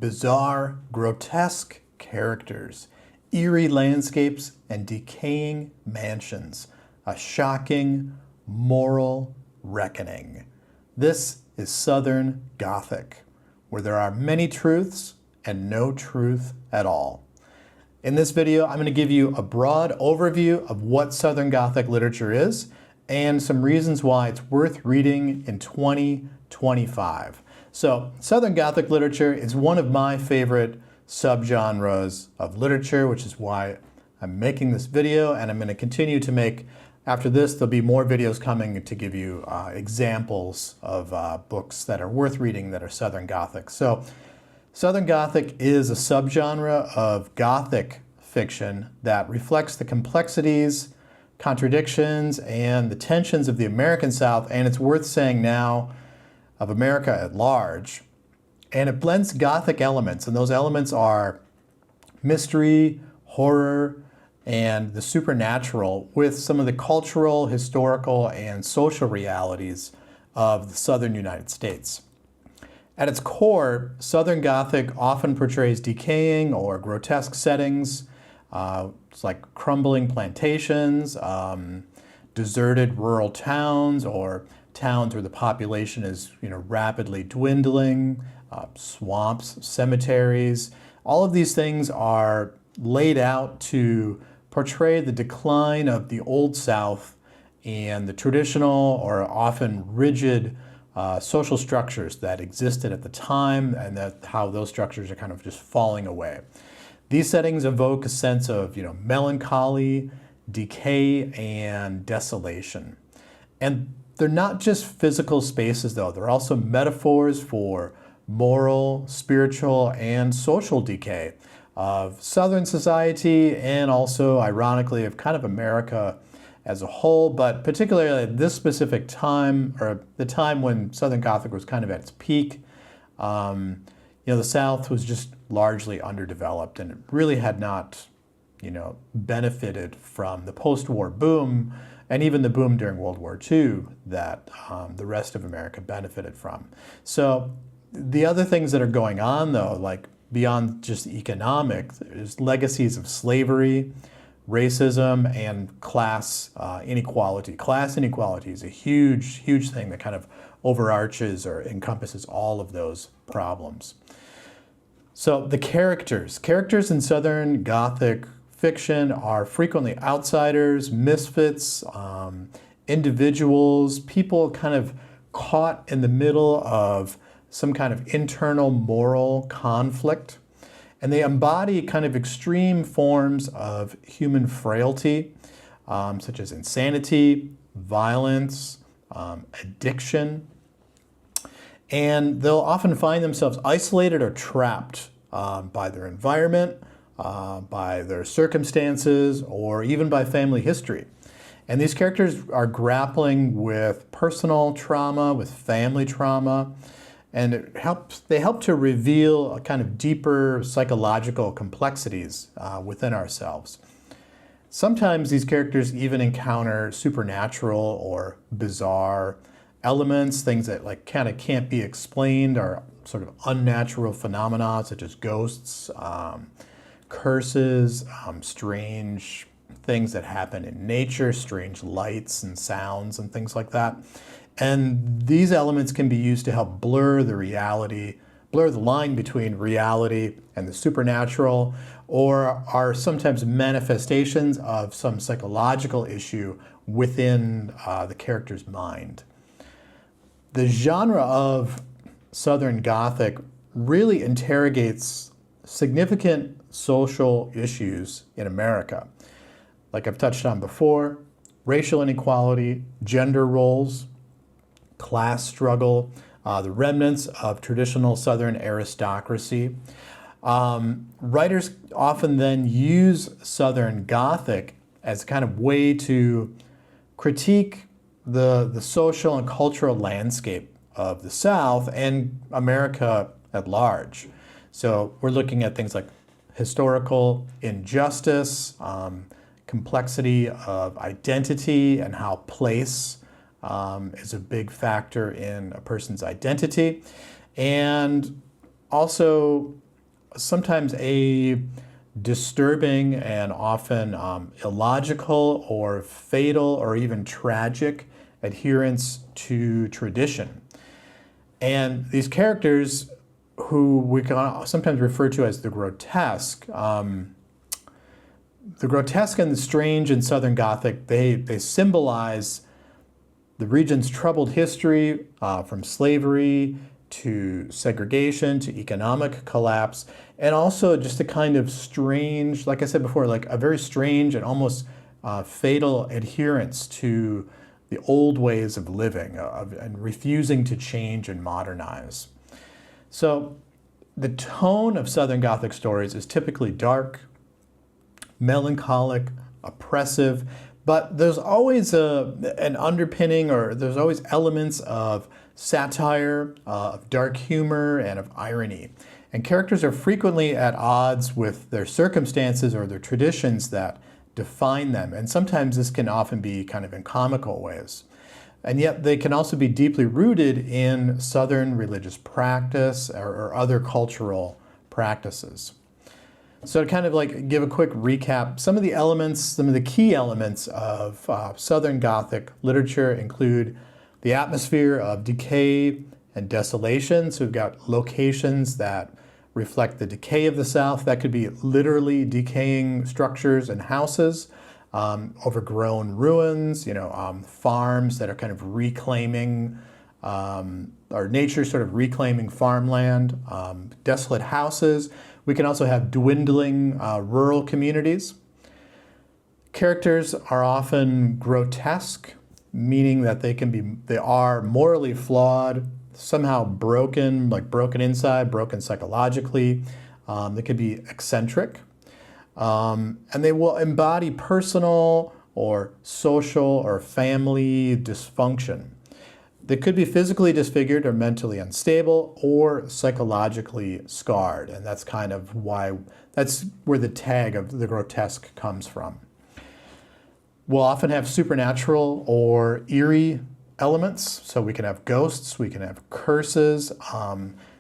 bizarre, grotesque characters, eerie landscapes, and decaying mansions. A shocking moral reckoning. This is Southern Gothic, where there are many truths and no truth at all. In this video, I'm going to give you a broad overview of what Southern Gothic literature is and some reasons why it's worth reading in 2025. So, Southern Gothic literature is one of my favorite subgenres of literature, which is why I'm making this video, and I'm going to continue to make. After this, there'll be more videos coming to give you examples of books that are worth reading that are Southern Gothic. So, Southern Gothic is a subgenre of Gothic fiction that reflects the complexities, contradictions, and the tensions of the American South, and it's worth saying now, of America at large. And it blends Gothic elements, and those elements are mystery, horror, and the supernatural with some of the cultural, historical, and social realities of the southern United States. At its core, Southern Gothic often portrays decaying or grotesque settings. It's like crumbling plantations, deserted rural towns, or towns where the population is rapidly dwindling, swamps, cemeteries. All of these things are laid out to portray the decline of the Old South and the traditional or often rigid social structures that existed at the time, and how those structures are kind of just falling away. These settings evoke a sense of melancholy, decay, and desolation. And they're not just physical spaces, though. They're also metaphors for moral, spiritual, and social decay of Southern society, and also, ironically, of kind of America as a whole, but particularly at this specific time, or the time when Southern Gothic was kind of at its peak. The South was just largely underdeveloped, and it really had not, benefited from the post-war boom, and even the boom during World War II that the rest of America benefited from. So the other things that are going on, though, like beyond just economic, there's legacies of slavery, racism, and class inequality. Class inequality is a huge, huge thing that kind of overarches or encompasses all of those problems. So the characters in Southern Gothic fiction are frequently outsiders, misfits, individuals, people kind of caught in the middle of some kind of internal moral conflict. And they embody kind of extreme forms of human frailty, such as insanity, violence, addiction. And they'll often find themselves isolated or trapped by their environment, by their circumstances, or even by family history. And these characters are grappling with personal trauma, with family trauma, and they help to reveal a kind of deeper psychological complexities within ourselves. Sometimes these characters even encounter supernatural or bizarre elements, things that kind of can't be explained, or sort of unnatural phenomena such as ghosts, curses, strange things that happen in nature, strange lights and sounds and things like that. And these elements can be used to help blur the line between reality and the supernatural, or are sometimes manifestations of some psychological issue within the character's mind. The genre of Southern Gothic really interrogates significant social issues in America. Like I've touched on before, racial inequality, gender roles, class struggle, the remnants of traditional Southern aristocracy. Writers often then use Southern Gothic as a kind of way to critique the social and cultural landscape of the South and America at large. So we're looking at things like historical injustice, complexity of identity, and how place is a big factor in a person's identity. And also sometimes a disturbing and often illogical or fatal or even tragic adherence to tradition. And these characters, who we can sometimes refer to as the grotesque and the strange in Southern Gothic, they symbolize the region's troubled history, from slavery to segregation to economic collapse, and also just a kind of strange, like I said before, like a very strange and almost fatal adherence to the old ways of living and refusing to change and modernize. So the tone of Southern Gothic stories is typically dark, melancholic, oppressive, but there's always an underpinning, or there's always elements of satire, of dark humor, and of irony. And characters are frequently at odds with their circumstances or their traditions that define them. And sometimes this can often be kind of in comical ways. And yet they can also be deeply rooted in Southern religious practice or other cultural practices. So to kind of like give a quick recap, some of the key elements of Southern Gothic literature include the atmosphere of decay and desolation. So we've got locations that reflect the decay of the South. That could be literally decaying structures and houses, overgrown ruins, farms that are kind of reclaiming, or nature sort of reclaiming farmland, desolate houses. We can also have dwindling rural communities. Characters are often grotesque, meaning that they are morally flawed, somehow broken, like broken inside, broken psychologically. They could be eccentric. And they will embody personal or social or family dysfunction. They could be physically disfigured or mentally unstable or psychologically scarred. And that's kind of that's where the tag of the grotesque comes from. We'll often have supernatural or eerie elements. So we can have ghosts, we can have curses,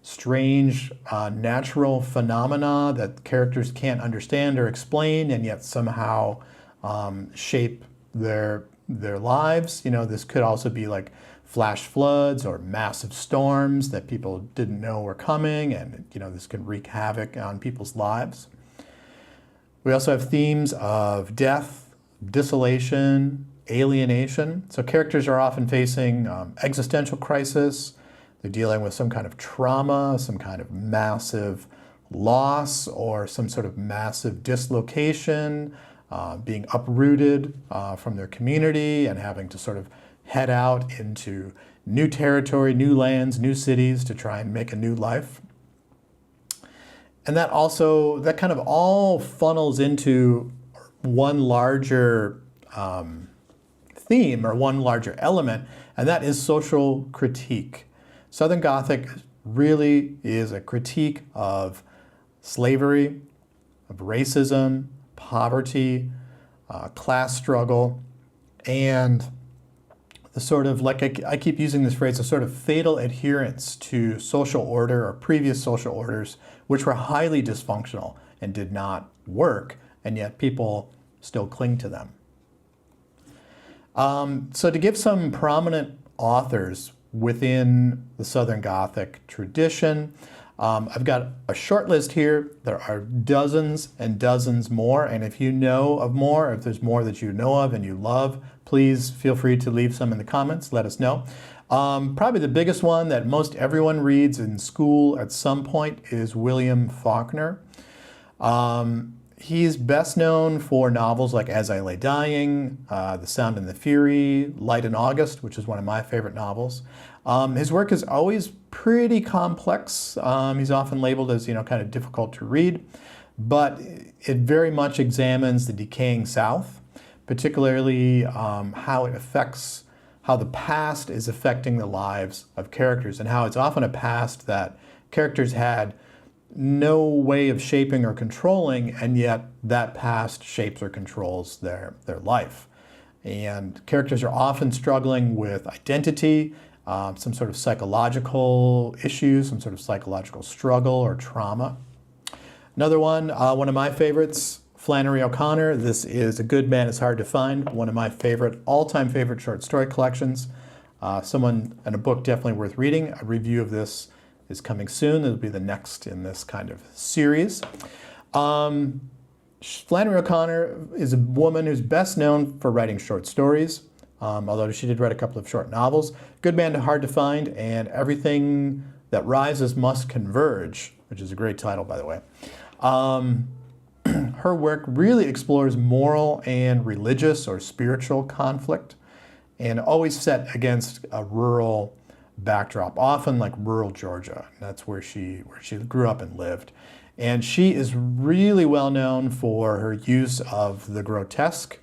strange natural phenomena that characters can't understand or explain, and yet somehow shape their lives. This could also be like flash floods or massive storms that people didn't know were coming, and this can wreak havoc on people's lives. We also have themes of death, desolation, alienation. So characters are often facing existential crisis. They're dealing with some kind of trauma, some kind of massive loss, or some sort of massive dislocation, being uprooted from their community and having to sort of head out into new territory, new lands, new cities to try and make a new life. And that kind of all funnels into one larger theme or one larger element, and that is social critique. Southern Gothic really is a critique of slavery, of racism, poverty, class struggle, and the sort of, like I keep using this phrase, a sort of fatal adherence to social order or previous social orders, which were highly dysfunctional and did not work, and yet people still cling to them. So to give some prominent authors within the Southern Gothic tradition, I've got a short list here. There are dozens and dozens more, and if you know of more, if there's more that you know of and you love, please feel free to leave some in the comments. Let us know. Probably the biggest one that most everyone reads in school at some point is William Faulkner. He's best known for novels like As I Lay Dying, The Sound and the Fury, Light in August, which is one of my favorite novels. His work is always pretty complex. He's often labeled as, kind of difficult to read, but it very much examines the decaying South, particularly how the past is affecting the lives of characters, and how it's often a past that characters had no way of shaping or controlling, and yet that past shapes or controls their life. And characters are often struggling with identity, some sort of psychological issues, some sort of psychological struggle or trauma. Another one of my favorites, Flannery O'Connor. This is A Good Man Is Hard to Find, one of my all-time favorite short story collections. Someone and a book definitely worth reading. A review of this is coming soon. It'll be the next in this kind of series. Flannery O'Connor is a woman who's best known for writing short stories, although she did write a couple of short novels. Good Man to Hard to Find and Everything That Rises Must Converge, which is a great title, by the way. Her work really explores moral and religious or spiritual conflict, and always set against a rural backdrop, often like rural Georgia. That's where she grew up and lived. And she is really well known for her use of the grotesque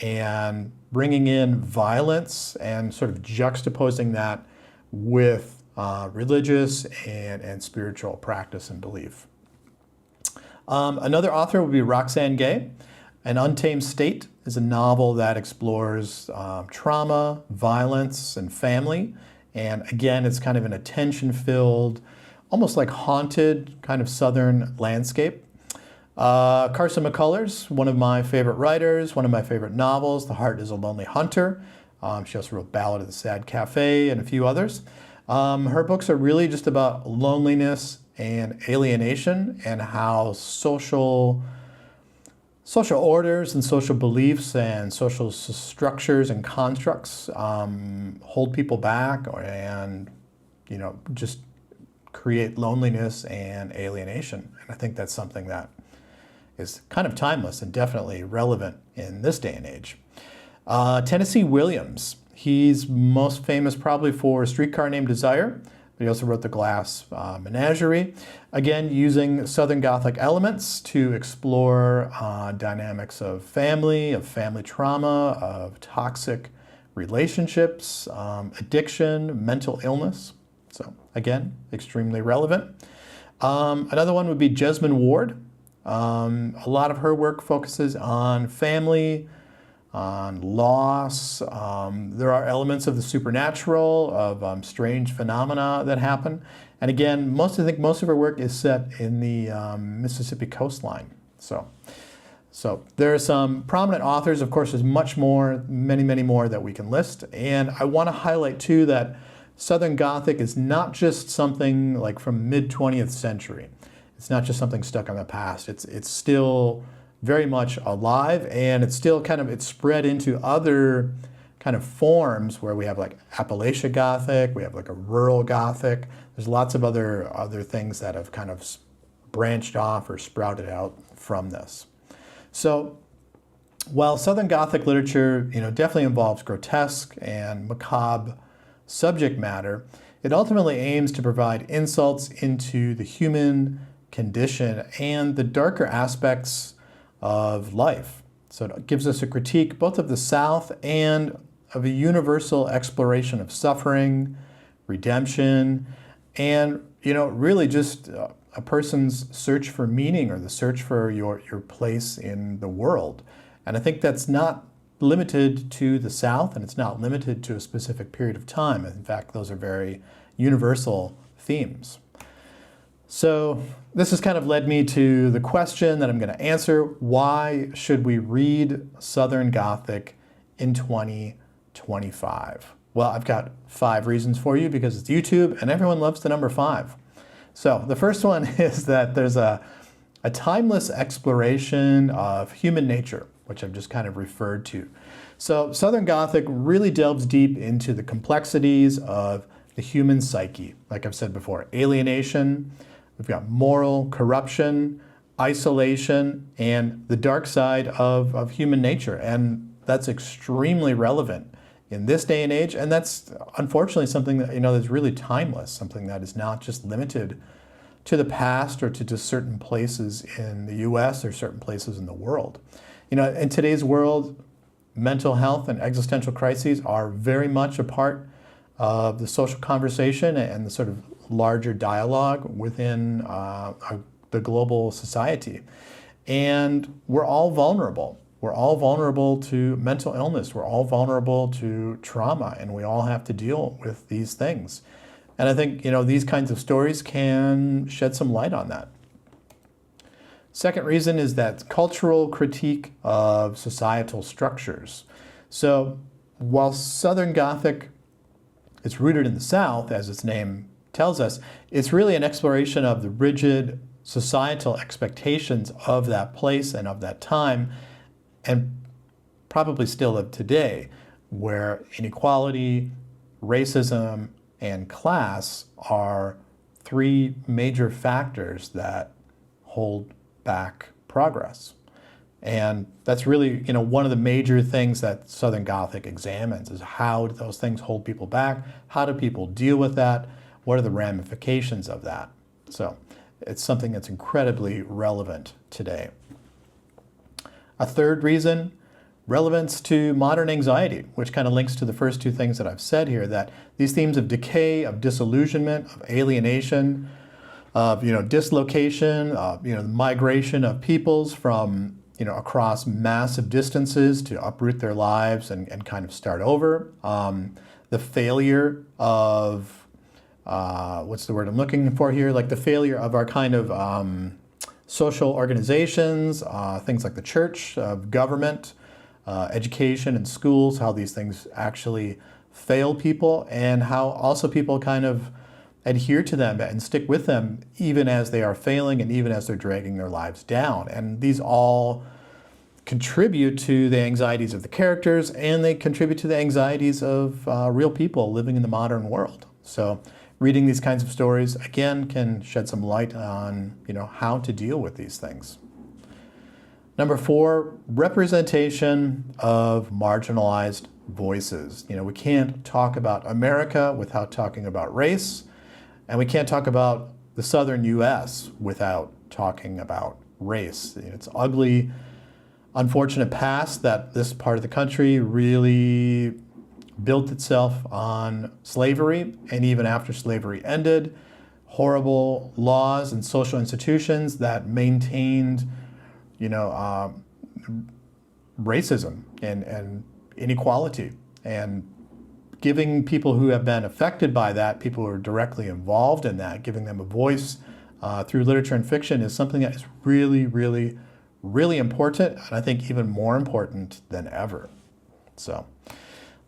and bringing in violence and sort of juxtaposing that with religious and spiritual practice and belief. Another author would be Roxane Gay. An Untamed State is a novel that explores trauma, violence, and family. And again, it's kind of an attention-filled, almost like haunted kind of southern landscape. Carson McCullers, one of my favorite writers, one of my favorite novels, The Heart is a Lonely Hunter. She also wrote Ballad of the Sad Cafe and a few others. Her books are really just about loneliness and alienation and how social orders and social beliefs and social structures and constructs hold people back and, just create loneliness and alienation. And I think that's something that is kind of timeless and definitely relevant in this day and age. Tennessee Williams, he's most famous probably for A Streetcar Named Desire, but he also wrote The Glass Menagerie, again using Southern Gothic elements to explore dynamics of family trauma, of toxic relationships, addiction, mental illness. So again, extremely relevant. Another one would be Jesmyn Ward. A lot of her work focuses on family, on loss. There are elements of the supernatural, of strange phenomena that happen. And again, most of her work is set in the Mississippi coastline. So there are some prominent authors. Of course, there's many more that we can list. And I want to highlight too that Southern Gothic is not just something like from mid-20th century. It's not just something stuck in the past. It's still very much alive, and it's still it's spread into other kind of forms where we have like Appalachia Gothic, we have like a rural Gothic. There's lots of other things that have kind of branched off or sprouted out from this. So while Southern Gothic literature, definitely involves grotesque and macabre subject matter, it ultimately aims to provide insults into the human condition and the darker aspects of life. So it gives us a critique both of the South and of a universal exploration of suffering, redemption, and really just a person's search for meaning or the search for your place in the world. And I think that's not limited to the South, and it's not limited to a specific period of time. In fact, those are very universal themes. So this has kind of led me to the question that I'm going to answer: why should we read Southern Gothic in 2025? Well, I've got 5 reasons for you because it's YouTube and everyone loves the number 5. So the first one is that there's a timeless exploration of human nature, which I've just kind of referred to. So Southern Gothic really delves deep into the complexities of the human psyche. Like I've said before, alienation, we've got moral corruption, isolation, and the dark side of human nature. And that's extremely relevant in this day and age. And that's unfortunately something that, that's really timeless, something that is not just limited to the past or to just certain places in the US or certain places in the world. In today's world, mental health and existential crises are very much a part of the social conversation and the sort of larger dialogue within the global society. And we're all vulnerable. We're all vulnerable to mental illness. We're all vulnerable to trauma, and we all have to deal with these things. And I think, these kinds of stories can shed some light on that. Second reason is that cultural critique of societal structures. So while Southern Gothic is rooted in the South, as its name tells us, it's really an exploration of the rigid societal expectations of that place and of that time, and probably still of today, where inequality, racism, and class are three major factors that hold back progress. And that's really, one of the major things that Southern Gothic examines is how do those things hold people back? How do people deal with that? What are the ramifications of that? So it's something that's incredibly relevant today. A third reason, relevance to modern anxiety, which kind of links to the first two things that I've said here, that these themes of decay, of disillusionment, of alienation, of dislocation, the migration of peoples from across massive distances to uproot their lives and kind of start over. The failure of, what's the word I'm looking for here? Like the failure of our kind of social organizations, things like the church, of government, education and schools, how these things actually fail people, and how also people kind of adhere to them and stick with them even as they are failing and even as they're dragging their lives down. And these all contribute to the anxieties of the characters, and they contribute to the anxieties of real people living in the modern world. So reading these kinds of stories, again, can shed some light on how to deal with these things. Number 4, representation of marginalized voices. We can't talk about America without talking about race, and we can't talk about the southern U.S. without talking about race. It's ugly, unfortunate past that this part of the country really built itself on slavery, and even after slavery ended, horrible laws and social institutions that maintained racism and inequality, and giving people who have been affected by that, people who are directly involved in that, giving them a voice through literature and fiction is something that is really, really, really important, and I think even more important than ever. So,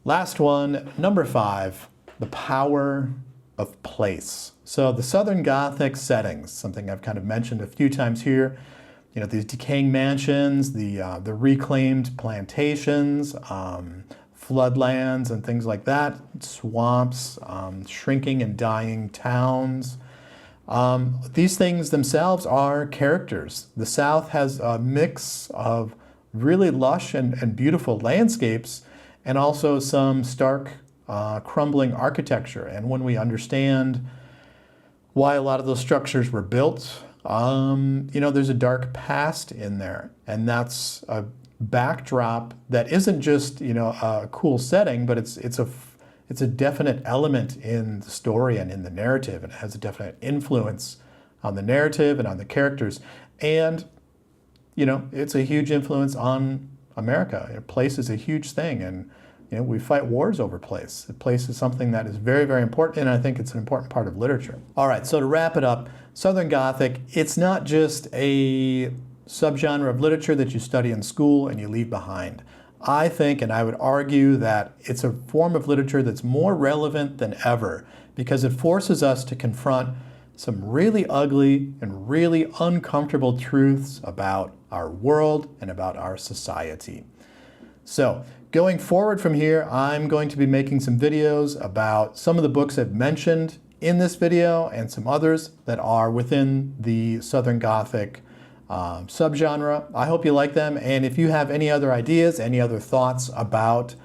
last one, number 5, the power of place. So the Southern Gothic settings, something I've kind of mentioned a few times here, these decaying mansions, the reclaimed plantations, floodlands and things like that, swamps, shrinking and dying towns. These things themselves are characters. The South has a mix of really lush and beautiful landscapes, and also some stark, crumbling architecture. And when we understand why a lot of those structures were built, there's a dark past in there, and that's a backdrop that isn't just a cool setting, but it's a definite element in the story and in the narrative, and it has a definite influence on the narrative and on the characters, and it's a huge influence on America. Place is a huge thing, and we fight wars over place. Place is something that is very, very important, and I think it's an important part of literature. All right, so to wrap it up, Southern Gothic, it's not just a subgenre of literature that you study in school and you leave behind. I think, and I would argue, that it's a form of literature that's more relevant than ever because it forces us to confront some really ugly and really uncomfortable truths about our world and about our society. So, going forward from here, I'm going to be making some videos about some of the books I've mentioned in this video and some others that are within the Southern Gothic subgenre. I hope you like them, and if you have any other ideas, any other thoughts about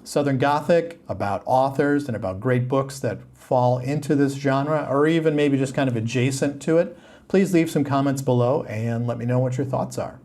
Southern Gothic, about authors, and about great books that fall into this genre, or even maybe just kind of adjacent to it, please leave some comments below and let me know what your thoughts are.